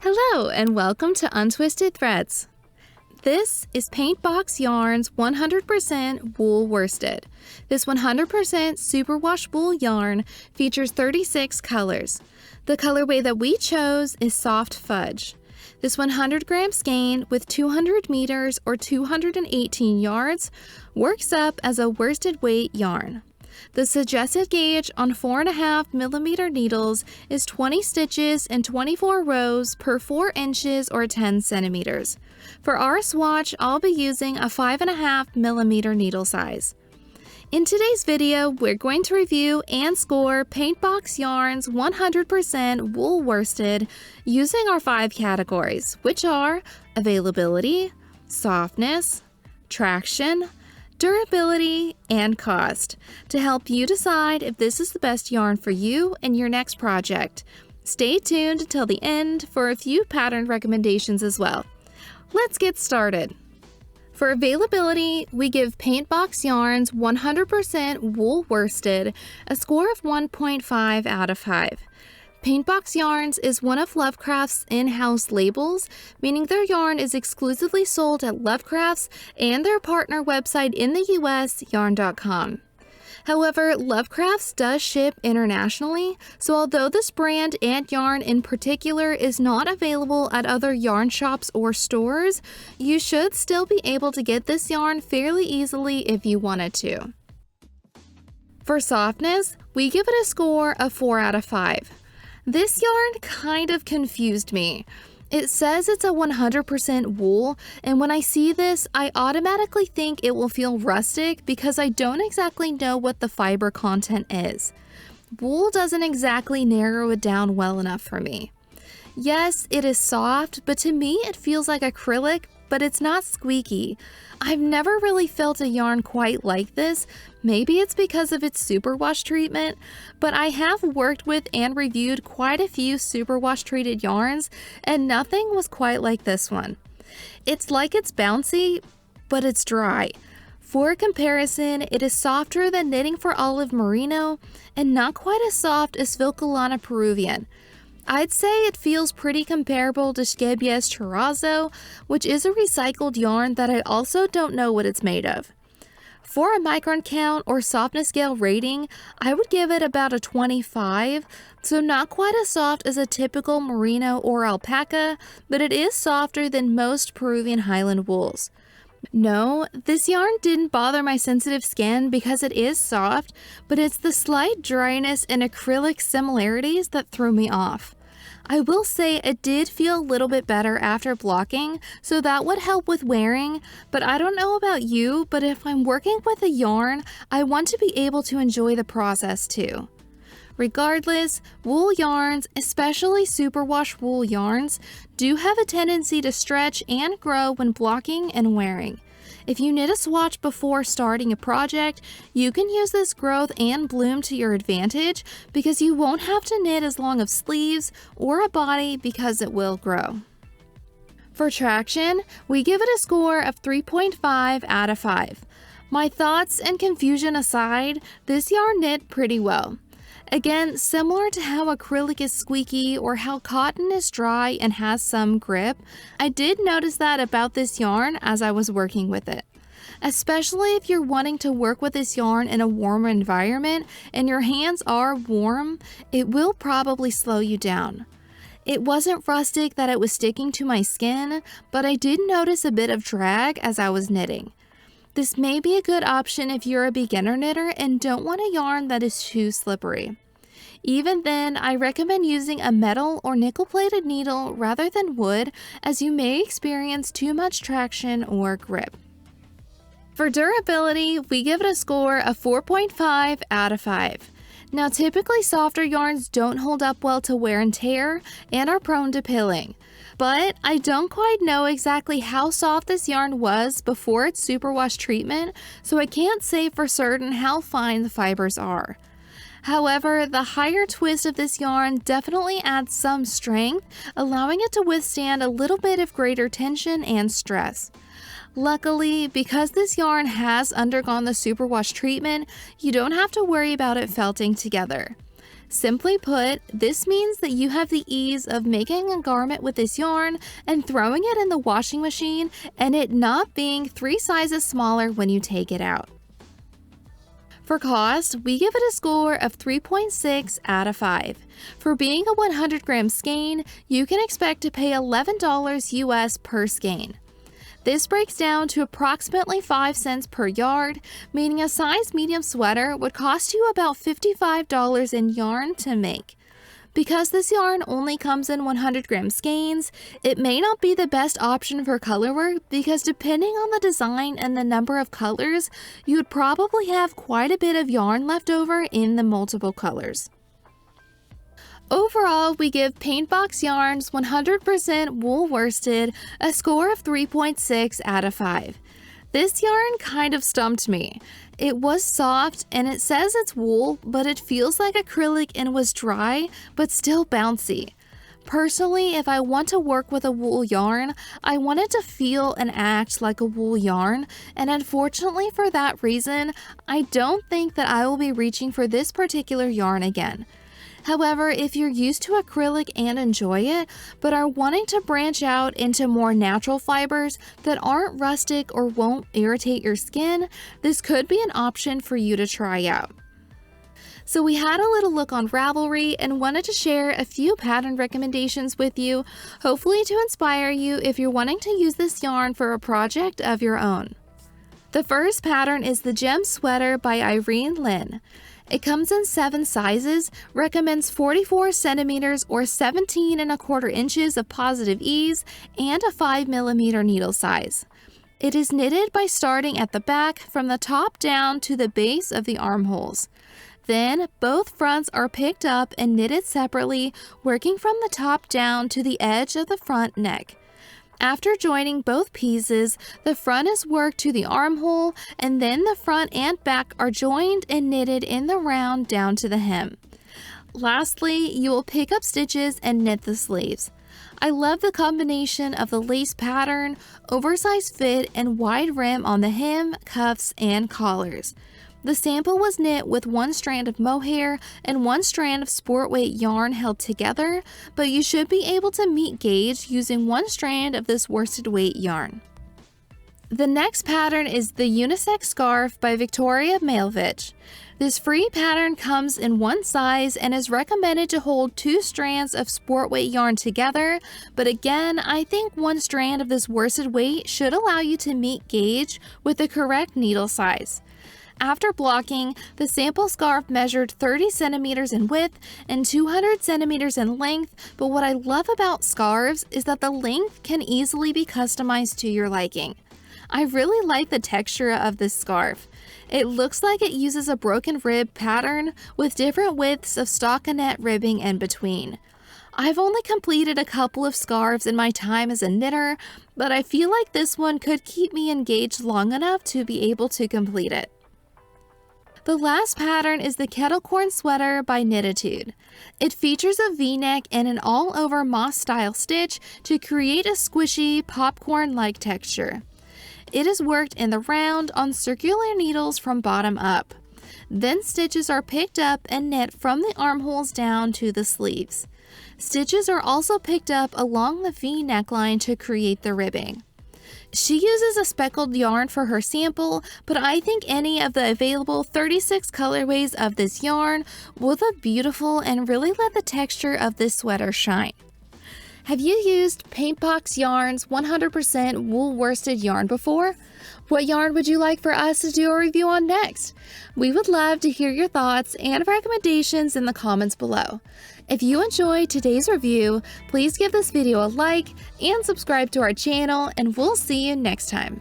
Hello and welcome to Untwisted Threads. This is Paintbox Yarns 100% wool worsted. This 100% superwash wool yarn features 36 colors. The colorway that we chose is Soft Fudge. This 100 gram skein with 200 meters or 218 yards works up as a worsted weight yarn. The suggested gauge on 4.5 millimeter needles is 20 stitches in 24 rows per 4 inches or 10 centimeters. For our swatch, I'll be using a 5.5 millimeter needle size. In today's video, we're going to review and score Paintbox Yarns 100% wool worsted using our 5 categories, which are availability, softness, traction, durability, and cost, to help you decide if this is the best yarn for you and your next project. Stay tuned until the end for a few pattern recommendations as well. Let's get started. For availability, we give Paintbox Yarns 100% wool worsted a score of 1.5 out of 5. Paintbox Yarns is one of Lovecraft's in-house labels, meaning their yarn is exclusively sold at Lovecraft's and their partner website in the US, yarn.com. However, Lovecraft's does ship internationally, so although this brand and yarn in particular is not available at other yarn shops or stores, you should still be able to get this yarn fairly easily if you wanted to. For softness, we give it a score of 4 out of 5. This yarn kind of confused me. It says it's a 100% wool, and when I see this, I automatically think it will feel rustic because I don't exactly know what the fiber content is. Wool doesn't exactly narrow it down well enough for me. Yes, it is soft, but to me it feels like acrylic, but it's not squeaky. I've never really felt a yarn quite like this. Maybe it's because of its superwash treatment, but I have worked with and reviewed quite a few superwash treated yarns, and nothing was quite like this one. It's like it's bouncy, but it's dry. For comparison, it is softer than Knitting for Olive Merino and not quite as soft as Vilcolana Peruvian. I'd say it feels pretty comparable to Skebies Charazo, which is a recycled yarn that I also don't know what it's made of. For a micron count or softness scale rating, I would give it about a 25, so not quite as soft as a typical merino or alpaca, but it is softer than most Peruvian highland wools. No, this yarn didn't bother my sensitive skin because it is soft, but it's the slight dryness and acrylic similarities that threw me off. I will say it did feel a little bit better after blocking, so that would help with wearing, but I don't know about you, but if I'm working with a yarn, I want to be able to enjoy the process too. Regardless, wool yarns, especially superwash wool yarns, do have a tendency to stretch and grow when blocking and wearing. If you knit a swatch before starting a project, you can use this growth and bloom to your advantage because you won't have to knit as long of sleeves or a body because it will grow. For traction, we give it a score of 3.5 out of 5. My thoughts and confusion aside, this yarn knit pretty well. Again, similar to how acrylic is squeaky or how cotton is dry and has some grip, I did notice that about this yarn as I was working with it. Especially if you're wanting to work with this yarn in a warmer environment and your hands are warm, it will probably slow you down. It wasn't rustic that it was sticking to my skin, but I did notice a bit of drag as I was knitting. This may be a good option if you're a beginner knitter and don't want a yarn that is too slippery. Even then, I recommend using a metal or nickel-plated needle rather than wood, as you may experience too much traction or grip. For durability, we give it a score of 4.5 out of 5. Now, typically softer yarns don't hold up well to wear and tear and are prone to pilling. But I don't quite know exactly how soft this yarn was before its superwash treatment, so I can't say for certain how fine the fibers are. However, the higher twist of this yarn definitely adds some strength, allowing it to withstand a little bit of greater tension and stress. Luckily, because this yarn has undergone the superwash treatment, you don't have to worry about it felting together. Simply put, this means that you have the ease of making a garment with this yarn and throwing it in the washing machine and it not being 3 sizes smaller when you take it out. For cost, we give it a score of 3.6 out of 5. For being a 100-gram skein, you can expect to pay $11 US per skein. This breaks down to approximately 5 cents per yard, meaning a size medium sweater would cost you about $55 in yarn to make. Because this yarn only comes in 100-gram skeins, it may not be the best option for color work because depending on the design and the number of colors, you would probably have quite a bit of yarn left over in the multiple colors. Overall, we give Paintbox Yarns 100% wool worsted a score of 3.6 out of 5. This yarn kind of stumped me. It was soft and it says it's wool, but it feels like acrylic and was dry, but still bouncy. Personally, if I want to work with a wool yarn, I want it to feel and act like a wool yarn, and unfortunately for that reason, I don't think that I will be reaching for this particular yarn again. However, if you're used to acrylic and enjoy it, but are wanting to branch out into more natural fibers that aren't rustic or won't irritate your skin, this could be an option for you to try out. So we had a little look on Ravelry and wanted to share a few pattern recommendations with you, hopefully to inspire you if you're wanting to use this yarn for a project of your own. The first pattern is the Gem Sweater by Irene Lin. It comes in 7 sizes, recommends 44 centimeters or 17¼ inches of positive ease, and a 5mm needle size. It is knitted by starting at the back from the top down to the base of the armholes. Then, both fronts are picked up and knitted separately, working from the top down to the edge of the front neck. After joining both pieces, the front is worked to the armhole, and then the front and back are joined and knitted in the round down to the hem. Lastly, you will pick up stitches and knit the sleeves. I love the combination of the lace pattern, oversized fit, and wide rim on the hem, cuffs, and collars. The sample was knit with 1 strand of mohair and 1 strand of sport weight yarn held together, but you should be able to meet gauge using 1 strand of this worsted weight yarn. The next pattern is the Unisex Scarf by Malevich. This free pattern comes in 1 size and is recommended to hold 2 strands of sport weight yarn together, but again, I think 1 strand of this worsted weight should allow you to meet gauge with the correct needle size. After blocking, the sample scarf measured 30 centimeters in width and 200 centimeters in length, but what I love about scarves is that the length can easily be customized to your liking. I really like the texture of this scarf. It looks like it uses a broken rib pattern with different widths of stockinette ribbing in between. I've only completed a couple of scarves in my time as a knitter, but I feel like this one could keep me engaged long enough to be able to complete it. The last pattern is the Kettlecorn Sweater by Knitatude. It features a V-neck and an all-over moss-style stitch to create a squishy, popcorn-like texture. It is worked in the round on circular needles from bottom up. Then stitches are picked up and knit from the armholes down to the sleeves. Stitches are also picked up along the V neckline to create the ribbing. She uses a speckled yarn for her sample, but I think any of the available 36 colorways of this yarn will look beautiful and really let the texture of this sweater shine. Have you used Paintbox Yarns 100% wool worsted yarn before? What yarn would you like for us to do a review on next? We would love to hear your thoughts and recommendations in the comments below. If you enjoyed today's review, please give this video a like and subscribe to our channel, and we'll see you next time.